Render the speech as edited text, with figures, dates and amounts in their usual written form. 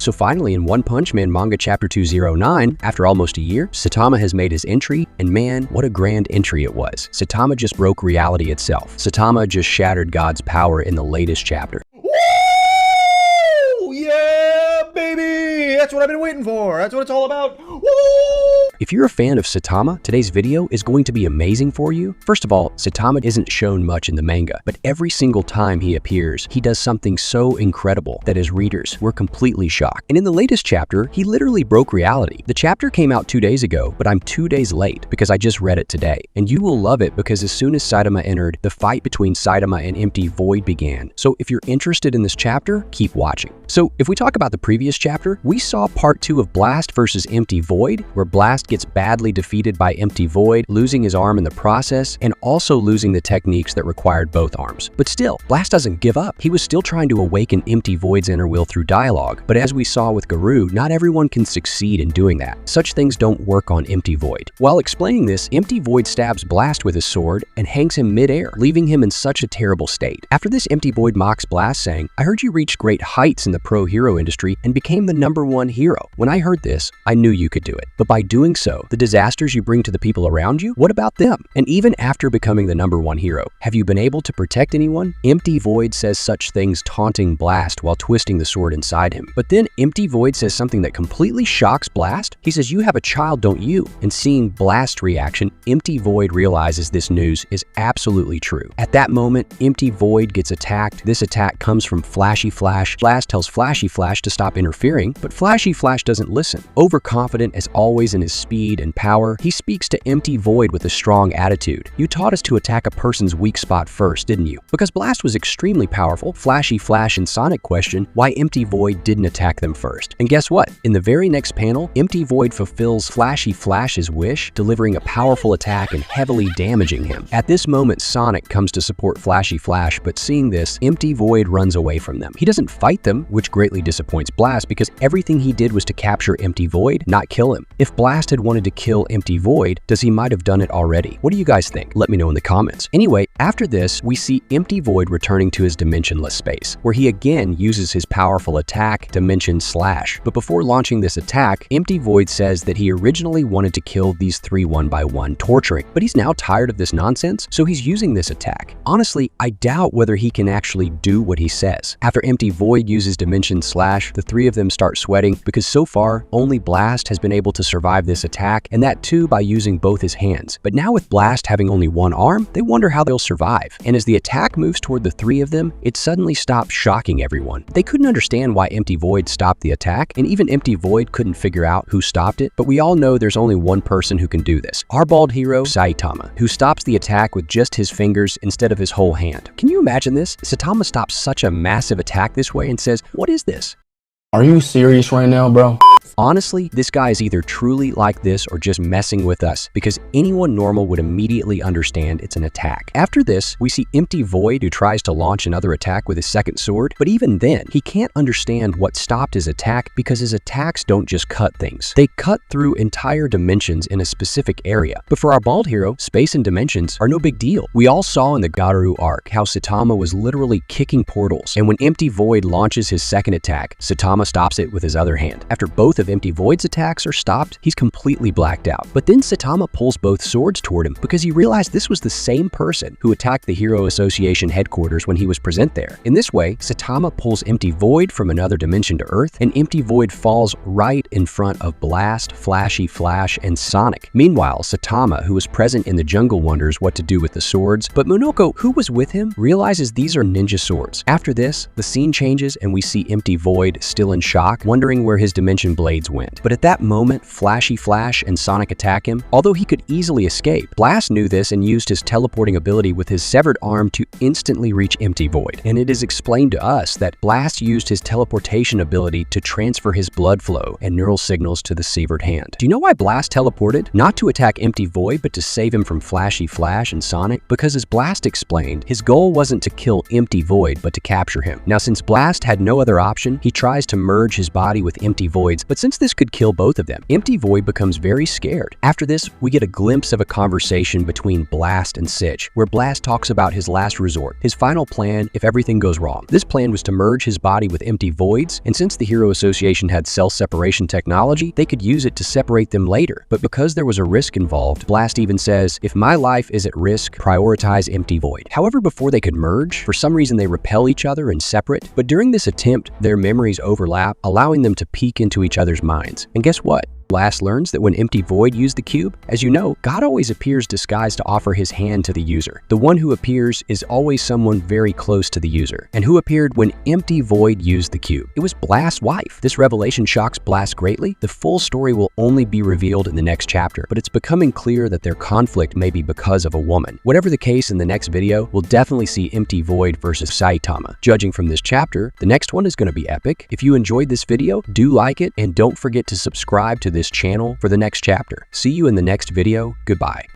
So finally, in One Punch Man manga chapter 209, after almost a year, Saitama has made his entry, and man, what a grand entry it was. Saitama just broke reality itself. Saitama just shattered God's power in the latest chapter. Woo! Yeah, baby! That's what I've been waiting for. That's what it's all about. Woo! If you're a fan of Saitama, today's video is going to be amazing for you. First of all, Saitama isn't shown much in the manga, but every single time he appears, he does something so incredible that as readers, we're completely shocked. And in the latest chapter, he literally broke reality. The chapter came out 2 days ago, but I'm 2 days late because I just read it today. And you will love it because as soon as Saitama entered, the fight between Saitama and Empty Void began. So if you're interested in this chapter, keep watching. So if we talk about the previous chapter, we saw part 2 of Blast versus Empty Void, where Blast gets badly defeated by Empty Void, losing his arm in the process, and also losing the techniques that required both arms. But still, Blast doesn't give up. He was still trying to awaken Empty Void's inner will through dialogue, but as we saw with Garou, not everyone can succeed in doing that. Such things don't work on Empty Void. While explaining this, Empty Void stabs Blast with his sword and hangs him mid-air, leaving him in such a terrible state. After this, Empty Void mocks Blast, saying, "I heard you reached great heights in the pro hero industry and became the #1 hero. When I heard this, I knew you could do it. But by doing so, the disasters you bring to the people around you, what about them? And even after becoming the #1 hero, have you been able to protect anyone?" Empty Void says such things, taunting Blast while twisting the sword inside him. But then Empty Void says something that completely shocks Blast. He says, "You have a child, don't you?" And seeing Blast's reaction, Empty Void realizes this news is absolutely true. At that moment, Empty Void gets attacked. This attack comes from Flashy Flash. Blast tells Flashy Flash to stop interfering, but Flashy Flash doesn't listen. Overconfident as always in his speed and power, he speaks to Empty Void with a strong attitude. "You taught us to attack a person's weak spot first, didn't you?" Because Blast was extremely powerful, Flashy Flash and Sonic question why Empty Void didn't attack them first. And guess what? In the very next panel, Empty Void fulfills Flashy Flash's wish, delivering a powerful attack and heavily damaging him. At this moment, Sonic comes to support Flashy Flash, but seeing this, Empty Void runs away from them. He doesn't fight them, which greatly disappoints Blast because everything he did was to capture Empty Void, not kill him. If Blast had wanted to kill Empty Void, does he might have done it already? What do you guys think? Let me know in the comments. Anyway, after this, we see Empty Void returning to his dimensionless space, where he again uses his powerful attack, Dimension Slash. But before launching this attack, Empty Void says that he originally wanted to kill these 3 one by one, torturing, but he's now tired of this nonsense, so he's using this attack. Honestly, I doubt whether he can actually do what he says. After Empty Void uses Dimension Slash, the 3 of them start sweating because so far, only Blast has been able to survive this attack, and that too by using both his hands. But now with Blast having only one arm, they wonder how they'll survive. And as the attack moves toward the 3 of them, it suddenly stops shocking everyone. They couldn't understand why Empty Void stopped the attack, and even Empty Void couldn't figure out who stopped it, but we all know there's only one person who can do this. Our bald hero, Saitama, who stops the attack with just his fingers instead of his whole hand. Can you imagine this? Saitama stops such a massive attack this way and says, "What is this?" Are you serious right now, bro? Honestly, this guy is either truly like this or just messing with us, because anyone normal would immediately understand it's an attack. After this, we see Empty Void, who tries to launch another attack with his second sword, but even then, he can't understand what stopped his attack because his attacks don't just cut things. They cut through entire dimensions in a specific area. But for our bald hero, space and dimensions are no big deal. We all saw in the Garou arc how Saitama was literally kicking portals, and when Empty Void launches his second attack, Saitama stops it with his other hand. After both of Empty Void's attacks are stopped, he's completely blacked out. But then Saitama pulls both swords toward him because he realized this was the same person who attacked the Hero Association headquarters when he was present there. In this way, Saitama pulls Empty Void from another dimension to Earth, and Empty Void falls right in front of Blast, Flashy Flash, and Sonic. Meanwhile, Saitama, who was present in the jungle, wonders what to do with the swords, but Monoko, who was with him, realizes these are ninja swords. After this, the scene changes and we see Empty Void still in shock, wondering where his dimension blades went. But at that moment, Flashy Flash and Sonic attack him. Although he could easily escape, Blast knew this and used his teleporting ability with his severed arm to instantly reach Empty Void. And it is explained to us that Blast used his teleportation ability to transfer his blood flow and neural signals to the severed hand. Do you know why Blast teleported? Not to attack Empty Void, but to save him from Flashy Flash and Sonic, because as Blast explained, his goal wasn't to kill Empty Void, but to capture him. Now, since Blast had no other option, he tries to merge his body with Empty Void's, but since this could kill both of them, Empty Void becomes very scared. After this, we get a glimpse of a conversation between Blast and Sitch, where Blast talks about his last resort, his final plan if everything goes wrong. This plan was to merge his body with Empty Void's, and since the Hero Association had cell separation technology, they could use it to separate them later. But because there was a risk involved, Blast even says, if my life is at risk, prioritize Empty Void. However, before they could merge, for some reason they repel each other and separate, but during this attempt, their memories overlap, allowing them to peek into each other's minds. And guess what? Blast learns that when Empty Void used the cube, as you know, God always appears disguised to offer his hand to the user. The one who appears is always someone very close to the user. And who appeared when Empty Void used the cube? It was Blast's wife. This revelation shocks Blast greatly. The full story will only be revealed in the next chapter, but it's becoming clear that their conflict may be because of a woman. Whatever the case, in the next video, we'll definitely see Empty Void versus Saitama. Judging from this chapter, the next one is going to be epic. If you enjoyed this video, do like it and don't forget to subscribe to this channel for the next chapter. See you in the next video. Goodbye.